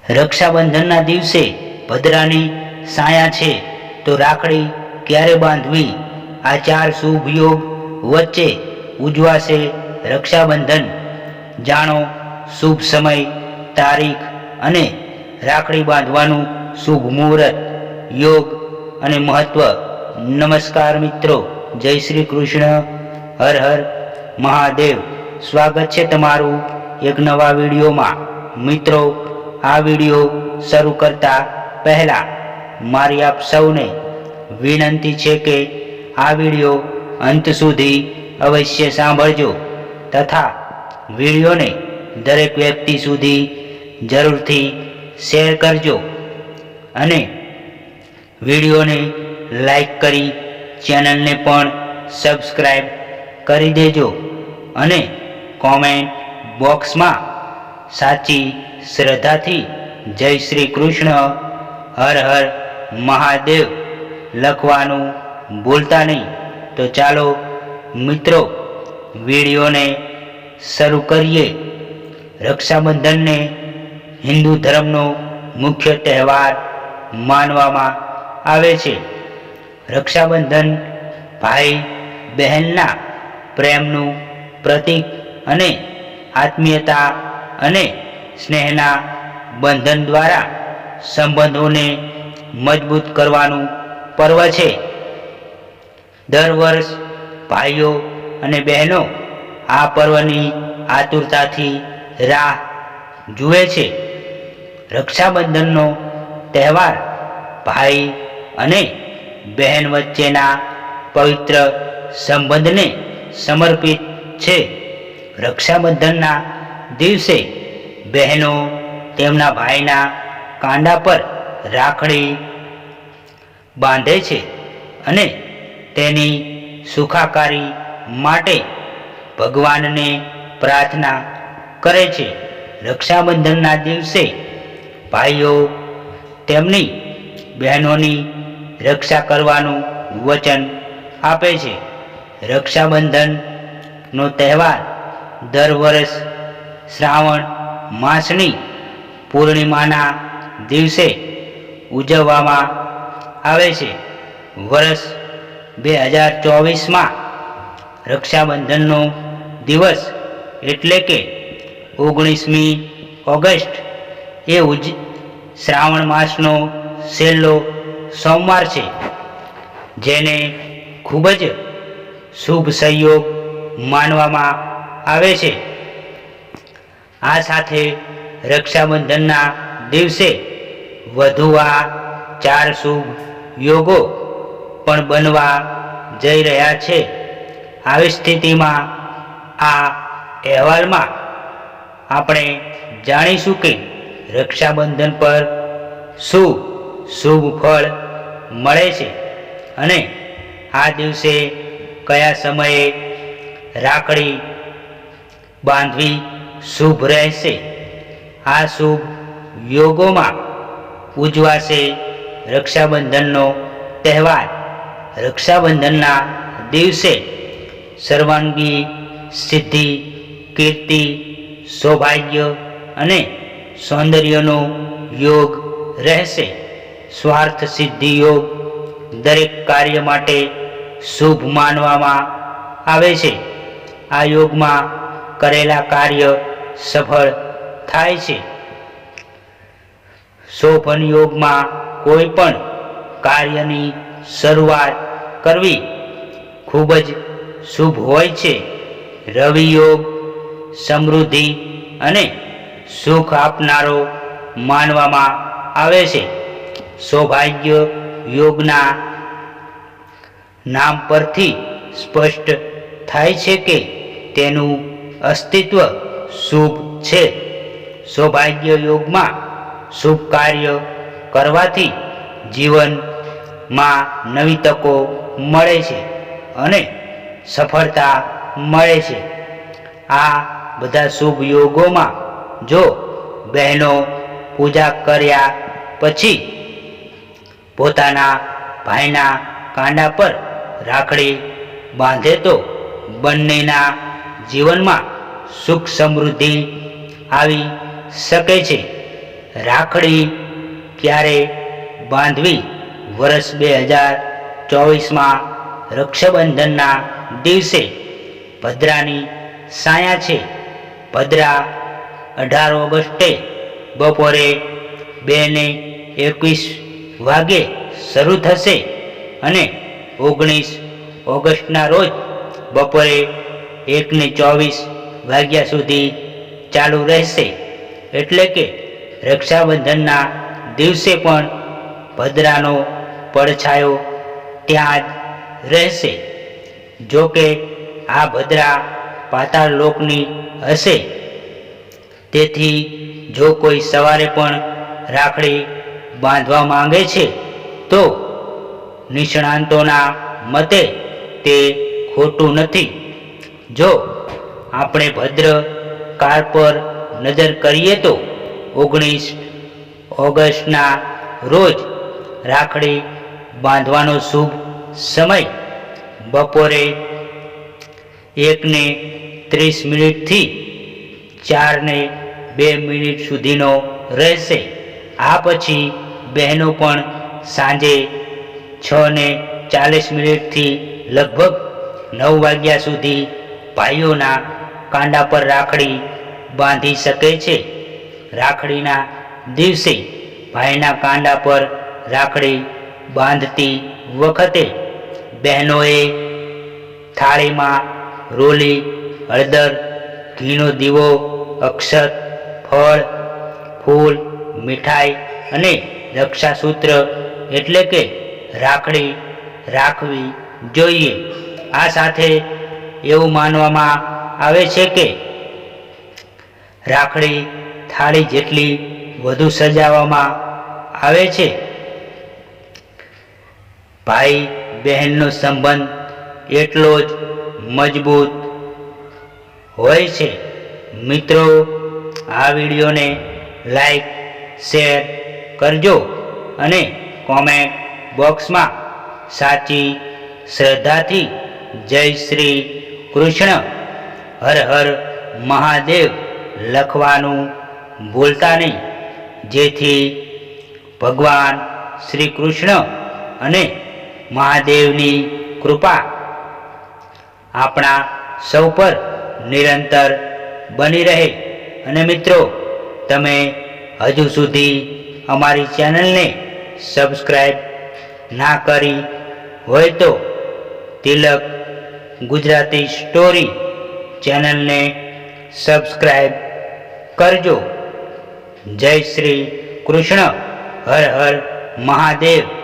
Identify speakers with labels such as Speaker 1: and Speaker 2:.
Speaker 1: રક્ષાબંધનના દિવસે ભદ્રાની સાયા છે તો રાખડી ક્યારે બાંધવી? આ 4 શુભ યોગ વચ્ચે ઉજવાશે રક્ષાબંધન. જાણો શુભ સમય, તારીખ અને રાખડી બાંધવાનું શુભ મુહૂર્ત, યોગ અને મહત્વ. નમસ્કાર મિત્રો, જય શ્રી કૃષ્ણ, હર હર મહાદેવ. સ્વાગત છે તમારું એક નવા વિડીયોમાં. મિત્રો, આ વિડીયો શરૂ કરતા પહેલા મારી આપ સૌને વિનંતી છે કે આ વિડીયો અંત સુધી અવશ્ય સાંભળજો તથા વિડીયોને દરેક વ્યક્તિ સુધી જરૂરથી શેર કરજો અને વિડીયોને લાઈક કરી ચેનલને પણ સબસ્ક્રાઈબ કરી દેજો અને કોમેન્ટ બોક્સમાં સાચી શ્રદ્ધાથી જય શ્રી કૃષ્ણ, હર હર મહાદેવ લખવાનું ભૂલતા નહીં. તો ચાલો મિત્રો વિડીયોને શરૂ કરીએ. રક્ષાબંધનને હિન્દુ ધર્મનો મુખ્ય તહેવાર માનવામાં આવે છે. રક્ષાબંધન ભાઈ બહેનના પ્રેમનું પ્રતીક અને આત્મીયતા અને સ્નેહના બંધન દ્વારા સંબંધોને મજબૂત કરવાનું પર્વ છે. દર વર્ષ ભાઈઓ અને બહેનો આ પર્વની આતુરતાથી રાહ જુએ છે. રક્ષાબંધનનો તહેવાર ભાઈ અને બહેન વચ્ચેના પવિત્ર સંબંધને સમર્પિત છે. રક્ષાબંધનના દિવસે બહેનો તેમના ભાઈના કાંડા પર રાખડી બાંધે છે અને તેની સુખાકારી માટે ભગવાનને પ્રાર્થના કરે છે. રક્ષાબંધનના દિવસે ભાઈઓ તેમની બહેનોની રક્ષા કરવાનું વચન આપે છે. રક્ષાબંધનનો તહેવાર દર વર્ષ શ્રાવણ માસની પૂર્ણિમાના દિવસે ઉજવવામાં આવે છે. વર્ષ 2024માં રક્ષાબંધનનો દિવસ એટલે કે 19મી ઓગસ્ટ એ શ્રાવણ માસનો છેલ્લો સોમવાર છે, જેને ખૂબ જ શુભ સંયોગ માનવામાં આવે છે. આ સાથે રક્ષાબંધનના દિવસે વધુ આ 4 શુભ યોગો પણ બનવા જઈ રહ્યા છે. આવી સ્થિતિમાં આ અહેવાલમાં આપણે જાણીશું કે રક્ષાબંધન પર શું શુભ ફળ મળે છે અને આ દિવસે કયા સમયે રાખડી બાંધવી શુભ રહેશે. આ શુભ યોગોમાં ઉજવાશે રક્ષાબંધનનો તહેવાર. રક્ષાબંધનના દિવસે સર્વાંગી સિદ્ધિ, કીર્તિ, સૌભાગ્ય અને સૌંદર્યનો યોગ રહેશે. સ્વાર્થ સિદ્ધિ યોગ દરેક કાર્ય માટે શુભ માનવામાં આવે છે. આ યોગમાં કરેલા કાર્ય સફળ થાય છે. શોભન યોગમાં કોઈ પણ કાર્યની શરૂઆત કરવી ખૂબ જ શુભ હોય છે. રવિ યોગ સમૃદ્ધિ અને સુખ આપનારો માનવામાં આવે છે. સૌભાગ્ય યોગના નામ પરથી સ્પષ્ટ થાય છે કે તેનું અસ્તિત્વ શુભ છે. સૌભાગ્ય યોગમાં શુભ કાર્ય કરવાથી જીવનમાં નવી તકો મળે છે અને સફળતા મળે છે. આ બધા શુભ યોગોમાં જો બહેનો પૂજા કર્યા પછી પોતાના ભાઈના કાંડા પર રાખડી બાંધે તો બંનેના જીવનમાં સુખ સમૃદ્ધિ આવી શકે છે. રાખડી ક્યારે બાંધવી? વર્ષ 2024માં રક્ષાબંધનના દિવસે ભદ્રાની સાયા છે. ભદ્રા 18 ઓગસ્ટે બપોરે 2:21 વાગે શરૂ થશે અને 19 ઓગસ્ટના રોજ બપોરે 1:24 વાગ્યા સુધી ચાલુ રહેશે. એટલે કે રક્ષાબંધનના દિવસે પણ ભદ્રાનો પડછાયો ત્યાં જ રહેશે. જો કે આ ભદ્રા પાતાળ લોકની હશે, તેથી જો કોઈ સવારે પણ રાખડી બાંધવા માંગે છે તો નિષ્ણાંતોના મતે તે ખોટું નથી. જો આપણે ભદ્ર કાળ પર નજર કરીએ તો 19 ઓગસ્ટના રોજ રાખડી બાંધવાનો શુભ સમય બપોરે 1:30 થી 4:02 સુધીનો રહેશે. આ પછી બહેનો પણ સાંજે 6:40 થી લગભગ 9 વાગ્યા સુધી ભાઈઓના કાંડા પર રાખડી બાંધી શકે છે. રાખડીના દિવસે ભાઈના કાંડા પર રાખડી બાંધતી વખતે બહેનોએ થાળીમાં રોલી, હળદર, ઘીનો દીવો, અક્ષત, ફળ, ફૂલ, મીઠાઈ અને રક્ષાસૂત્ર એટલે કે રાખડી રાખવી જોઈએ. આ સાથે એવું માનવામાં આવે છે કે રાખડી થાળી જેટલી વધુ સજાવવામાં આવે છે, ભાઈ બહેનનો સંબંધ એટલો જ મજબૂત હોય છે. મિત્રો, આ વિડીયોને લાઈક, શેર કરજો અને કોમેન્ટ બોક્સમાં સાચી શ્રદ્ધાથી જય શ્રી કૃષ્ણ, હર હર મહાદેવ લખવાનું ભૂલતા નહીં, જેથી ભગવાન શ્રી કૃષ્ણ અને મહાદેવની કૃપા આપણા સૌ પર નિરંતર બની રહે. અને મિત્રો, તમે હજુ સુધી અમારી ચેનલને સબસ્ક્રાઈબ ના કરી હોય તો તિલક ગુજરાતી સ્ટોરી ચેનલને સબસ્ક્રાઈબ કરજો. જય શ્રી કૃષ્ણ, હર હર મહાદેવ.